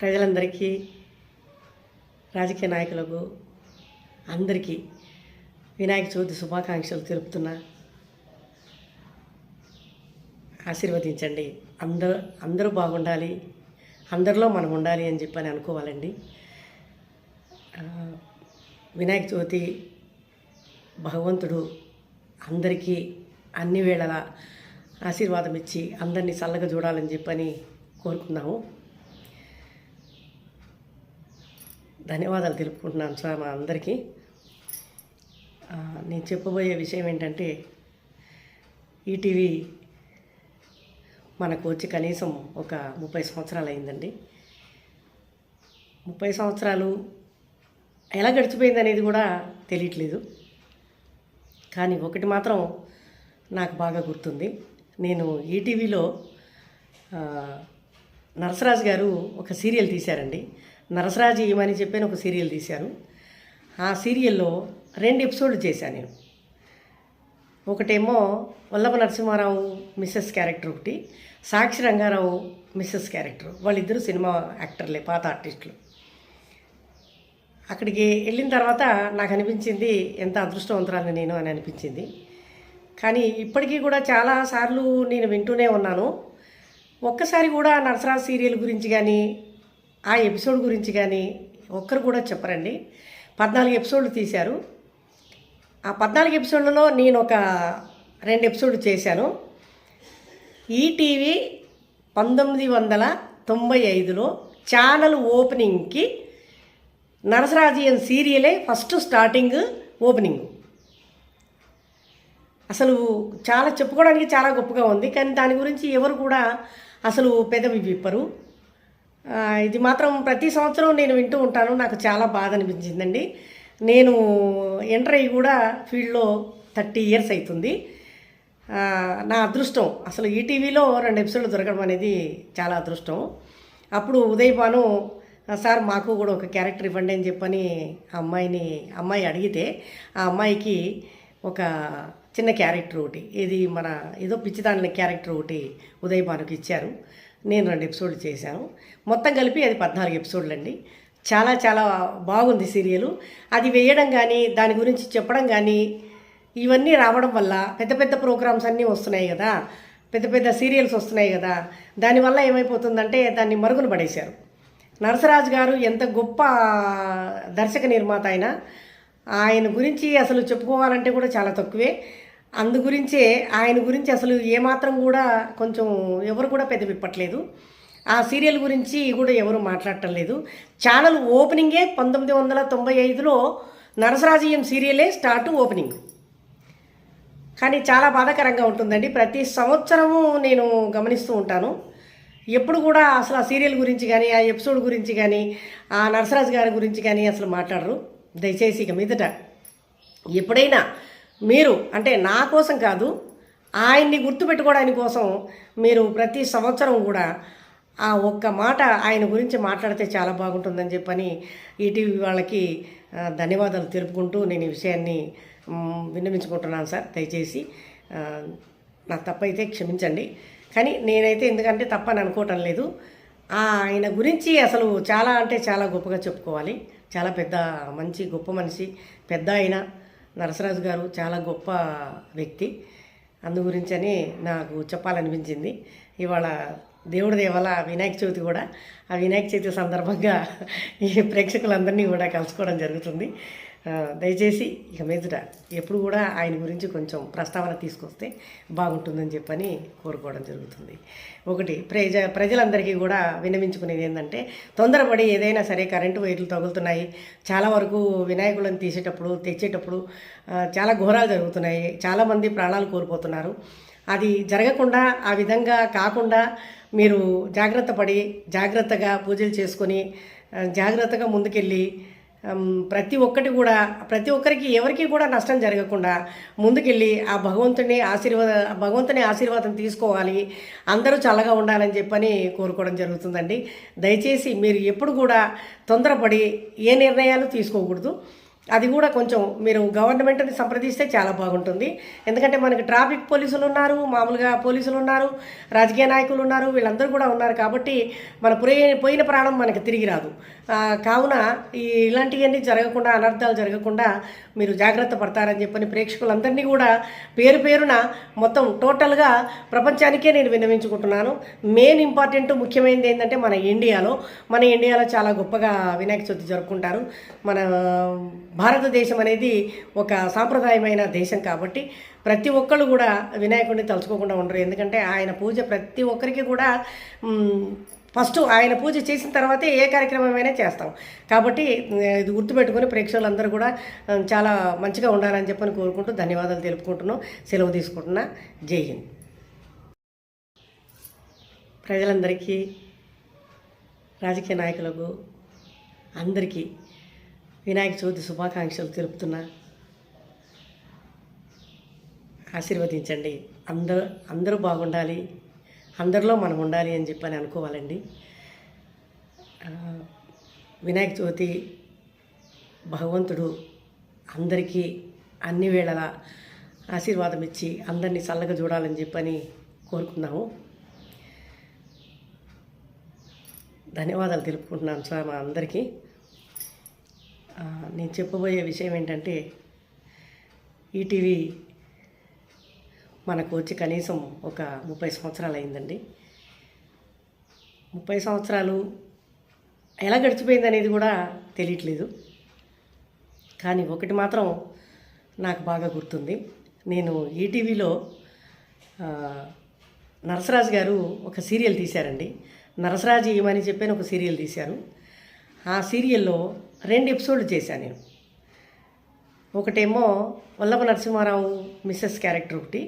ప్రజలందరికీ, రాజకీయ నాయకులకు అందరికీ వినాయక చవితి శుభాకాంక్షలు తెలుపుతున్నా. ఆశీర్వదించండి. అందరూ బాగుండాలి, అందరిలో మనం ఉండాలి అని చెప్పని అనుకోవాలండి. వినాయక చవితి భగవంతుడు అందరికీ అన్ని వేళలా ఆశీర్వాదం ఇచ్చి అందరినీ చల్లగా చూడాలని చెప్పని కోరుకున్నాము. ధన్యవాదాలు తెలుపుకుంటున్నాను సార్ మా అందరికీ. నేను చెప్పబోయే విషయం ఏంటంటే, ఈటీవీ మనకు వచ్చి కనీసం ఒక 30 సంవత్సరాలు అయిందండి. 30 సంవత్సరాలు ఎలా గడిచిపోయింది అనేది కూడా తెలియట్లేదు. కానీ ఒకటి మాత్రం నాకు బాగా గుర్తుంది. నేను ఈటీవీలో నరసరాజు గారు ఒక సీరియల్ తీశారండి. నరసరాజు ఏమని చెప్పని ఒక సీరియల్ తీశారు. ఆ సీరియల్లో 2 ఎపిసోడ్లు చేశాను నేను. ఒకటేమో వల్లభ నరసింహారావు మిస్సెస్ క్యారెక్టర్, ఒకటి సాక్షి రంగారావు మిస్సెస్ క్యారెక్టర్. వాళ్ళిద్దరూ సినిమా యాక్టర్లే, పాత ఆర్టిస్టులు. అక్కడికి వెళ్ళిన తర్వాత నాకు అనిపించింది, ఎంత అదృష్టవంతురాలని నేను అని అనిపించింది. కానీ ఇప్పటికీ కూడా చాలాసార్లు నేను వింటూనే ఉన్నాను. ఒక్కసారి కూడా నరసరాజు సీరియల్ గురించి కానీ ఆ ఎపిసోడ్ గురించి కానీ ఒక్కరు కూడా చెప్పరండి. 14 ఎపిసోడ్లు తీశారు. ఆ 14 ఎపిసోడ్లలో నేను ఒక 2 ఎపిసోడ్లు చేశాను. ఈటీవీ 1995లో ఛానల్ ఓపెనింగ్కి నరసరాజీయన్ సీరియలే ఫస్ట్ స్టార్టింగ్ ఓపెనింగ్. అసలు చాలా చెప్పుకోవడానికి చాలా గొప్పగా ఉంది. కానీ దాని గురించి ఎవరు కూడా అసలు పెదవి విప్పరు. ఇది మాత్రం ప్రతి సంవత్సరం నేను వింటూ ఉంటాను. నాకు చాలా బాధ అనిపించిందండి. నేను ఎంటర్ అయ్యి కూడా ఫీల్డ్లో 30 ఇయర్స్ అవుతుంది. నా అదృష్టం అసలు ఈటీవీలో 2 ఎపిసోడ్లు దొరకడం అనేది చాలా అదృష్టం. అప్పుడు ఉదయభాను సార్ మాకు కూడా ఒక క్యారెక్టర్ ఇవ్వండి అని చెప్పని అమ్మాయి అడిగితే ఆ అమ్మాయికి ఒక చిన్న క్యారెక్టర్ ఒకటి, ఇది మన ఏదో పిచ్చిదాని క్యారెక్టర్ ఒకటి ఉదయభానుకి ఇచ్చారు. నేను 2 ఎపిసోడ్లు చేశాను. మొత్తం కలిపి అది 14 ఎపిసోడ్లు అండి. చాలా చాలా బాగుంది సీరియలు. అది వేయడం కానీ, దాని గురించి చెప్పడం కానీ, ఇవన్నీ రావడం వల్ల పెద్ద పెద్ద ప్రోగ్రామ్స్ అన్నీ వస్తున్నాయి కదా, పెద్ద పెద్ద సీరియల్స్ వస్తున్నాయి కదా, దానివల్ల ఏమైపోతుందంటే దాన్ని మరుగున పడేశారు. నరసరాజు గారు ఎంత గొప్ప దర్శక నిర్మాత అయినా ఆయన గురించి అసలు చెప్పుకోవాలంటే కూడా చాలా తక్కువే. అందుగురించే ఆయన గురించి అసలు ఏమాత్రం కూడా కొంచెం ఎవరు కూడా పెద్ద విప్పట్లేదు. ఆ సీరియల్ గురించి కూడా ఎవరు మాట్లాడటం లేదు. ఛానల్ ఓపెనింగే 1995లో నరసరాజీయం సీరియలే స్టార్ట్ ఓపెనింగ్. కానీ చాలా బాధాకరంగా ఉంటుందండి. ప్రతి సంవత్సరము నేను గమనిస్తూ ఉంటాను. ఎప్పుడు కూడా అసలు ఆ సీరియల్ గురించి కానీ, ఆ ఎపిసోడ్ గురించి కానీ, ఆ నరసరాజు గారి గురించి కానీ అసలు మాట్లాడరు. దయచేసి ఇక మీదట ఎప్పుడైనా మీరు, అంటే నా కోసం కాదు, ఆయన్ని గుర్తుపెట్టుకోవడానికి కోసం మీరు ప్రతి సంవత్సరం కూడా ఆ ఒక్క మాట ఆయన గురించి మాట్లాడితే చాలా బాగుంటుందని చెప్పని ఈటీవీ వాళ్ళకి ధన్యవాదాలు తెలుపుకుంటూ నేను ఈ విషయాన్ని విన్నవించుకుంటున్నాను సార్. దయచేసి నాకు తప్పైతే క్షమించండి. కానీ నేనైతే ఎందుకంటే తప్పని అనుకోవటం లేదు. ఆయన గురించి అసలు చాలా అంటే చాలా గొప్పగా చెప్పుకోవాలి. చాలా పెద్ద మంచి గొప్ప మనిషి, పెద్ద ఆయన నరసరాజు గారు చాలా గొప్ప వ్యక్తి. అందు గురించని నాకు చెప్పాలనిపించింది. ఇవాళ దేవుడి దేవాల వినాయక చవితి కూడా, ఆ వినాయక చవితి సందర్భంగా ఈ ప్రేక్షకులందరినీ కూడా కలుసుకోవడం జరుగుతుంది. దయచేసి ఇక మీదట ఎప్పుడు కూడా ఆయన గురించి కొంచెం ప్రస్తావన తీసుకొస్తే బాగుంటుందని చెప్పని కోరుకోవడం జరుగుతుంది. ఒకటి ప్రజలందరికీ కూడా విన్నవించుకునేది ఏంటంటే, తొందరపడి ఏదైనా సరే కరెంటు వైర్లు తగులుతున్నాయి. చాలా వరకు వినాయకులను తెచ్చేటప్పుడు చాలా ఘోరాలు జరుగుతున్నాయి. చాలామంది ప్రాణాలు కోల్పోతున్నారు. అది జరగకుండా, ఆ విధంగా కాకుండా మీరు జాగ్రత్తగా పూజలు చేసుకొని జాగ్రత్తగా ముందుకెళ్ళి ప్రతి ఒక్కరికి ఎవరికి కూడా నష్టం జరగకుండా ముందుకెళ్ళి ఆ భగవంతుని ఆశీర్వాదం తీసుకోవాలి, అందరూ చల్లగా ఉండాలని చెప్పని కోరుకోవడం జరుగుతుందండి. దయచేసి మీరు ఎప్పుడు కూడా తొందరపడి ఏ నిర్ణయాలు తీసుకోకూడదు. అది కూడా కొంచెం మీరు గవర్నమెంట్ని సంప్రదిస్తే చాలా బాగుంటుంది. ఎందుకంటే మనకి ట్రాఫిక్ పోలీసులు ఉన్నారు, మామూలుగా పోలీసులు ఉన్నారు, రాజకీయ నాయకులు ఉన్నారు, వీళ్ళందరూ కూడా ఉన్నారు. కాబట్టి మన పోయిన ప్రాణం మనకి తిరిగి రాదు. కావున ఇలాంటివన్నీ జరగకుండా, అనర్థాలు జరగకుండా మీరు జాగ్రత్త పడతారని చెప్పని ప్రేక్షకులందరినీ కూడా పేరు పేరున మొత్తం టోటల్గా ప్రపంచానికే నేను విన్నవించుకుంటున్నాను. మెయిన్ ఇంపార్టెంట్ ముఖ్యమైనది ఏంటంటే మన ఇండియాలో చాలా గొప్పగా వినాయక చవితి జరుపుకుంటారు. మన భారతదేశం అనేది ఒక సాంప్రదాయమైన దేశం కాబట్టి ప్రతి ఒక్కళ్ళు కూడా వినాయకుడిని తలుచుకోకుండా ఉండరు. ఎందుకంటే ఆయన పూజ ప్రతి ఒక్కరికి కూడా ఫస్ట్ ఆయన పూజ చేసిన తర్వాతే ఏ కార్యక్రమమైనా చేస్తాం. కాబట్టి ఇది గుర్తుపెట్టుకొని ప్రేక్షకులందరూ కూడా చాలా మంచిగా ఉండాలని చెప్పని కోరుకుంటూ ధన్యవాదాలు తెలుపుకుంటున్నాం. సెలవు తీసుకుంటున్నా. జై హింద్. ప్రజలందరికీ, రాజకీయ నాయకులకు అందరికీ వినాయక చవితి శుభాకాంక్షలు తెలుపుతున్నా. ఆశీర్వదించండి. అందరూ బాగుండాలి, అందరిలో మనం ఉండాలి అని చెప్పని అనుకోవాలండి. వినాయక చవితి భగవంతుడు అందరికీ అన్ని వేళలా ఆశీర్వాదం ఇచ్చి అందరినీ చల్లగా చూడాలని చెప్పని కోరుకుందాము. ధన్యవాదాలు తెలుపుకుంటున్నాను సార్ మా అందరికీ. నేను చెప్పబోయే విషయం ఏంటంటే, ఈటీవీ మనకు వచ్చి కనీసం ఒక 30 సంవత్సరాలు అయిందండి. 30 సంవత్సరాలు ఎలా గడిచిపోయింది అనేది కూడా తెలియట్లేదు. కానీ ఒకటి మాత్రం నాకు బాగా గుర్తుంది. నేను ఈటీవీలో నరసరాజు గారు ఒక సీరియల్ తీశారండి. నరసరాజు ఏమని చెప్పని ఒక సీరియల్ తీశారు. ఆ సీరియల్లో 2 ఎపిసోడ్లు చేశాను నేను. ఒకటేమో వల్లభ నరసింహారావు మిస్సెస్ క్యారెక్టర్, ఒకటి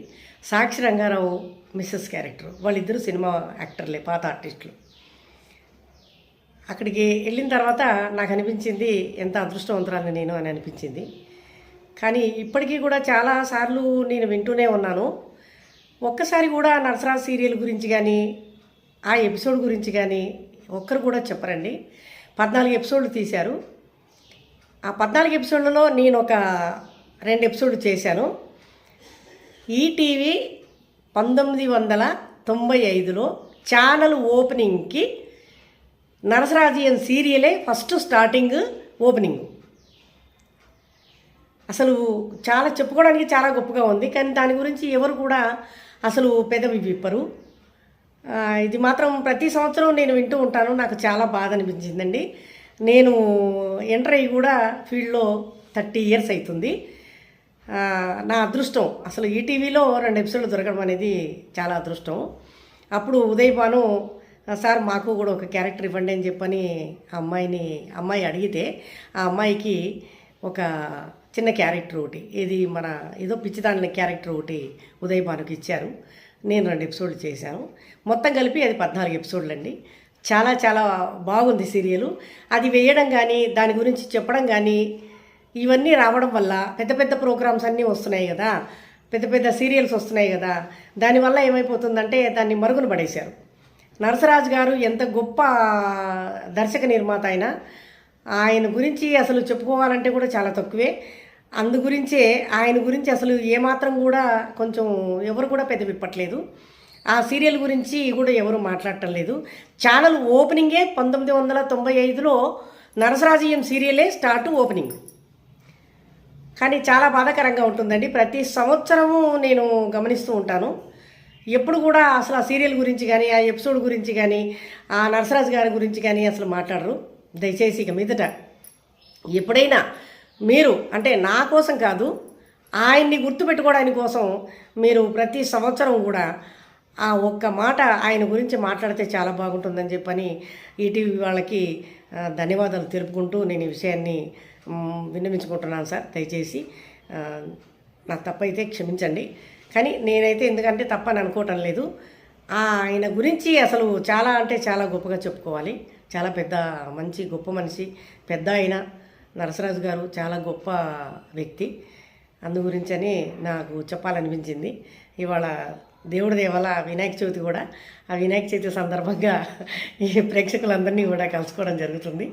సాక్షి రంగారావు మిస్సెస్ క్యారెక్టర్. వాళ్ళిద్దరూ సినిమా యాక్టర్లే, పాత ఆర్టిస్టులు. అక్కడికి వెళ్ళిన తర్వాత నాకు అనిపించింది ఎంత అదృష్టవంతురాలని నేను అని అనిపించింది. కానీ ఇప్పటికీ కూడా చాలాసార్లు నేను వింటూనే ఉన్నాను. ఒక్కసారి కూడా నరసరాజు సీరియల్ గురించి కానీ ఆ ఎపిసోడ్ గురించి కానీ ఒక్కరు కూడా చెప్పరండి. 14 ఎపిసోడ్లు తీశారు. ఆ 14 ఎపిసోడ్లలో నేను ఒక 2 ఎపిసోడ్లు చేశాను. ఈటీవీ 1995లో ఛానల్ ఓపెనింగ్కి నరసరాజీయం సీరియలే ఫస్ట్ స్టార్టింగ్ ఓపెనింగ్. అసలు చెప్పుకోవడానికి చాలా గొప్పగా ఉంది. కానీ దాని గురించి ఎవరు కూడా అసలు పెదవి విప్పరు. ఇది మాత్రం ప్రతి సంవత్సరం నేను వింటూ ఉంటాను. నాకు చాలా బాధ అనిపించిందండి. నేను ఎంటర్ అయ్యి కూడా ఫీల్డ్లో 30 ఇయర్స్ అవుతుంది. నా అదృష్టం అసలు ఈటీవీలో 2 ఎపిసోడ్లు దొరకడం అనేది చాలా అదృష్టం. అప్పుడు ఉదయ్ భాను సార్ మాకు కూడా ఒక క్యారెక్టర్ ఇవ్వండి అని చెప్పని అమ్మాయి అడిగితే ఆ అమ్మాయికి ఒక చిన్న క్యారెక్టర్ ఒకటి, మన ఏదో పిచ్చిదాని క్యారెక్టర్ ఒకటి ఉదయ్ భానుకి ఇచ్చారు. నేను 2 ఎపిసోడ్లు చేశాను. మొత్తం కలిపి అది 14 ఎపిసోడ్లు అండి. చాలా చాలా బాగుంది సీరియలు. అది వేయడం కానీ, దాని గురించి చెప్పడం కానీ, ఇవన్నీ రావడం వల్ల పెద్ద పెద్ద ప్రోగ్రామ్స్ అన్నీ వస్తున్నాయి కదా, పెద్ద పెద్ద సీరియల్స్ వస్తున్నాయి కదా, దానివల్ల ఏమైపోతుందంటే దాన్ని మరుగున పడేశారు. నరసరాజు గారు ఎంత గొప్ప దర్శక నిర్మాత అయినా ఆయన గురించి అసలు చెప్పుకోవాలంటే కూడా చాలా తక్కువే. అందుగురించే ఆయన గురించి అసలు ఏమాత్రం కూడా కొంచెం ఎవరు కూడా పెద్ద విప్పట్లేదు. ఆ సీరియల్ గురించి కూడా ఎవరు మాట్లాడటం లేదు. ఛానల్ ఓపెనింగే 1995లో నరసరాజీయం సీరియలే ఓపెనింగ్. కానీ చాలా బాధాకరంగా ఉంటుందండి. ప్రతి సంవత్సరము నేను గమనిస్తూ ఉంటాను. ఎప్పుడు కూడా అసలు ఆ సీరియల్ గురించి కానీ, ఆ ఎపిసోడ్ గురించి కానీ, ఆ నరసరాజు గారి గురించి కానీ అసలు మాట్లాడరు. దయచేసి ఇక మీదట ఎప్పుడైనా మీరు, అంటే నా కోసం కాదు, ఆయన్ని గుర్తుపెట్టుకోవడానికి కోసం మీరు ప్రతి సంవత్సరం కూడా ఆ ఒక్క మాట ఆయన గురించి మాట్లాడితే చాలా బాగుంటుందని చెప్పని ఈటీవీ వాళ్ళకి ధన్యవాదాలు తెలుపుకుంటూ నేను ఈ విషయాన్ని విన్నవించుకుంటున్నాను సార్. దయచేసి నా తప్పైతే క్షమించండి. కానీ నేనైతే ఎందుకంటే తప్పని అనుకోవటం లేదు. ఆయన గురించి అసలు చాలా అంటే చాలా గొప్పగా చెప్పుకోవాలి. చాలా మంచి గొప్ప మనిషి, పెద్ద ఆయన నరసరాజు గారు చాలా గొప్ప వ్యక్తి. అందు గురించని నాకు చెప్పాలనిపించింది. ఇవాళ దేవుడి దేవాల వినాయక చవితి కూడా, ఆ వినాయక చవితి సందర్భంగా ఈ ప్రేక్షకులందరినీ కూడా కలుసుకోవడం జరుగుతుంది.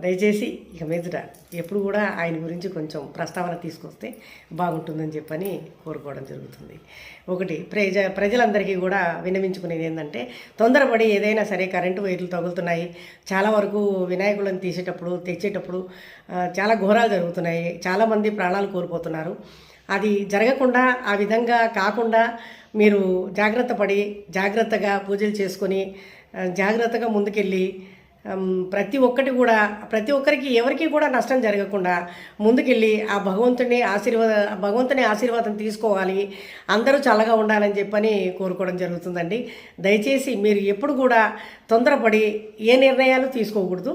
దయచేసి ఇక మీదట ఎప్పుడు కూడా ఆయన గురించి కొంచెం ప్రస్తావన తీసుకొస్తే బాగుంటుందని చెప్పని కోరుకోవడం జరుగుతుంది. ఒకటి ప్రజలందరికీ కూడా విన్నవించుకునేది ఏంటంటే, తొందరపడి ఏదైనా సరే కరెంటు వైర్లు తగులుతున్నాయి, చాలా వరకు వినాయకులను తెచ్చేటప్పుడు చాలా ఘోరాలు జరుగుతున్నాయి, చాలామంది ప్రాణాలు కోల్పోతున్నారు. అది జరగకుండా, ఆ విధంగా కాకుండా మీరు జాగ్రత్తగా పూజలు చేసుకొని జాగ్రత్తగా ముందుకెళ్ళి ప్రతి ఒక్కరికి ఎవరికి కూడా నష్టం జరగకుండా ముందుకెళ్ళి ఆ భగవంతుని ఆశీర్వాదం తీసుకోవాలి, అందరూ చల్లగా ఉండాలని చెప్పని కోరుకోవడం జరుగుతుందండి. దయచేసి మీరు ఎప్పుడు కూడా తొందరపడి ఏ నిర్ణయాలు తీసుకోకూడదు.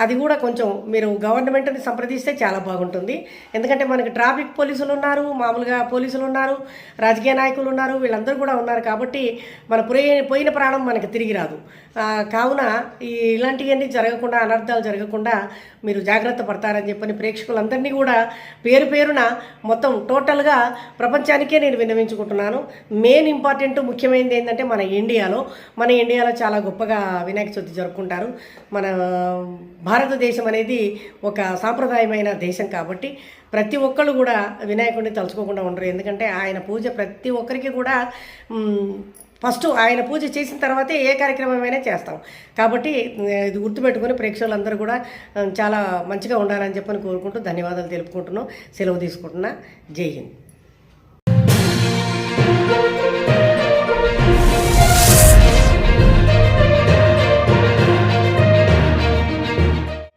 అది కూడా కొంచెం మీరు గవర్నమెంట్ని సంప్రదిస్తే చాలా బాగుంటుంది. ఎందుకంటే మనకి ట్రాఫిక్ పోలీసులు ఉన్నారు, మామూలుగా పోలీసులు ఉన్నారు, రాజకీయ నాయకులు ఉన్నారు, వీళ్ళందరూ కూడా ఉన్నారు. కాబట్టి మన పోయిన ప్రాణం మనకి తిరిగి రాదు. కావున ఇలాంటివన్నీ జరగకుండా, అనర్థాలు జరగకుండా మీరు జాగ్రత్త పడతారని చెప్పని ప్రేక్షకులందరినీ కూడా పేరున మొత్తం టోటల్గా ప్రపంచానికే నేను విన్నవించుకుంటున్నాను. మెయిన్ ఇంపార్టెంట్ ముఖ్యమైనది ఏంటంటే మన ఇండియాలో చాలా గొప్పగా వినాయక చవితి జరుపుకుంటారు. మన భారతదేశం అనేది ఒక సాంప్రదాయమైన దేశం కాబట్టి ప్రతి ఒక్కళ్ళు కూడా వినాయకుడిని తలుచుకోకుండా ఉండరు. ఎందుకంటే ఆయన పూజ ప్రతి ఒక్కరికి కూడా ఫస్ట్ ఆయన పూజ చేసిన తర్వాతే ఏ కార్యక్రమమైనా చేస్తాం. కాబట్టి ఇది గుర్తుపెట్టుకొని ప్రేక్షకులందరూ కూడా చాలా మంచిగా ఉండాలని చెప్పని కోరుకుంటూ ధన్యవాదాలు తెలుపుకుంటున్నాం. సెలవు తీసుకుంటున్నా. జై హింద్.